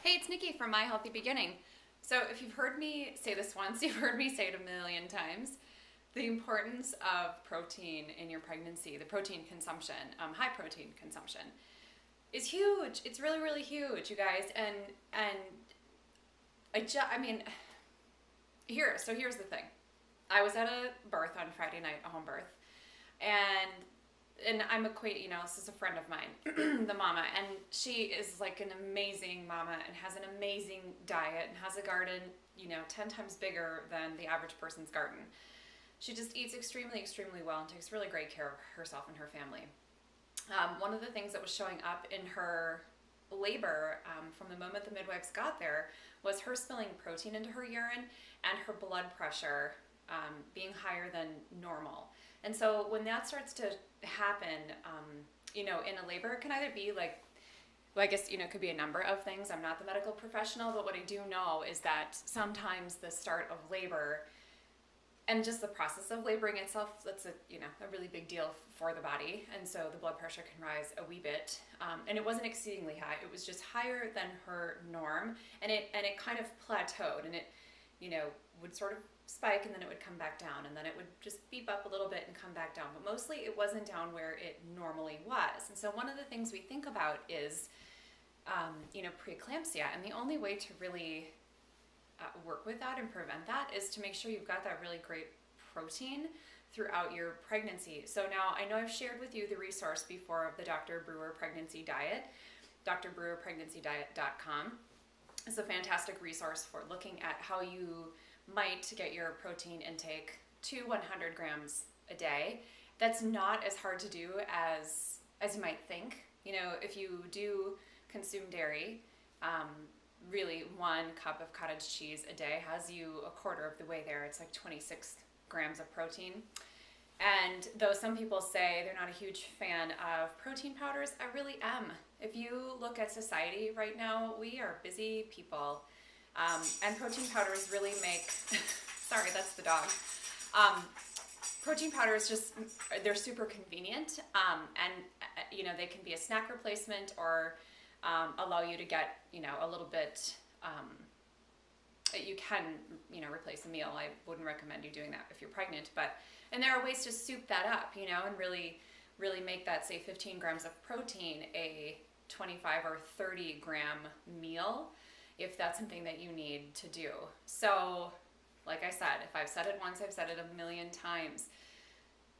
Hey, it's Nikki from My Healthy Beginning. So, if you've heard me say this once, you've heard me say it a million times. The importance of protein in your pregnancy, the protein consumption, high protein consumption, is huge. It's really, really huge, you guys. And I mean, here's the thing. I was at a birth on Friday night, a home birth, and I'm this is a friend of mine, the mama, and she is like an amazing mama and has an amazing diet and has a garden, 10 times bigger than the average person's garden. She just eats extremely, extremely well and takes really great care of herself and her family. One of the things that was showing up in her labor from the moment the midwives got there was her spilling protein into her urine and her blood pressure being higher than normal. And so when that starts to happen, in a labor, it can either be like, well, I guess, it could be a number of things. I'm not the medical professional, but what I do know is that sometimes the start of labor and just the process of laboring itself, that's a really big deal for the body. And so the blood pressure can rise a wee bit. And it wasn't exceedingly high. It was just higher than her norm. And it kind of plateaued, and it, would sort of spike, and then it would come back down, and then it would just beep up a little bit and come back down. But mostly it wasn't down where it normally was. And so one of the things we think about is, preeclampsia. And the only way to really work with that and prevent that is to make sure you've got that really great protein throughout your pregnancy. So now I know I've shared with you the resource before of the Dr. Brewer Pregnancy Diet. drbrewerpregnancydiet.com is a fantastic resource for looking at how you might get your protein intake to 100 grams a day. That's not as hard to do as you might think. If you do consume dairy, really 1 cup of cottage cheese a day has you a quarter of the way there. It's like 26 grams of protein. And though some people say they're not a huge fan of protein powders, I really am. If you look at society right now, we are busy people. And protein powders really make, sorry, that's the dog. Protein powders they're super convenient. And they can be a snack replacement or allow you to get, a little bit, you can, replace a meal. I wouldn't recommend you doing that if you're pregnant, and there are ways to soup that up, and really, really make that, say, 15 grams of protein a 25 or 30 gram meal, if that's something that you need to do. So, like I said, if I've said it once, I've said it a million times.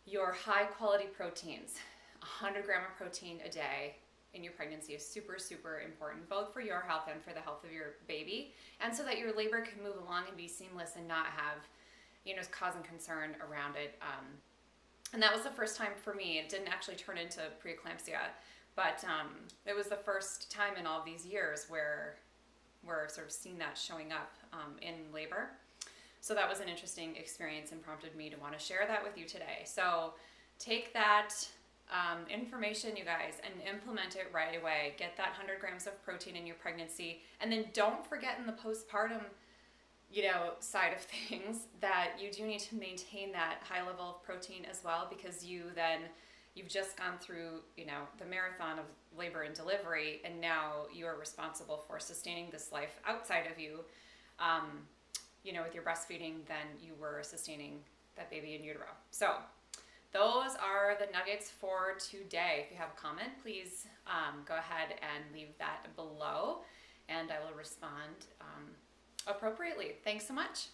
Your high quality proteins, 100 grams of protein a day in your pregnancy is super, super important, both for your health and for the health of your baby, and so that your labor can move along and be seamless and not have, cause and concern around it. And that was the first time for me. It didn't actually turn into preeclampsia, but it was the first time in all these years where we're sort of seeing that showing up in labor. So that was an interesting experience and prompted me to want to share that with you today. So take that information, you guys, and implement it right away. Get that 100 grams of protein in your pregnancy. And then don't forget in the postpartum, side of things that you do need to maintain that high level of protein as well, because you've just gone through, the marathon of labor and delivery, and now you are responsible for sustaining this life outside of you, with your breastfeeding than you were sustaining that baby in utero. So those are the nuggets for today. If you have a comment, please go ahead and leave that below, and I will respond appropriately. Thanks so much.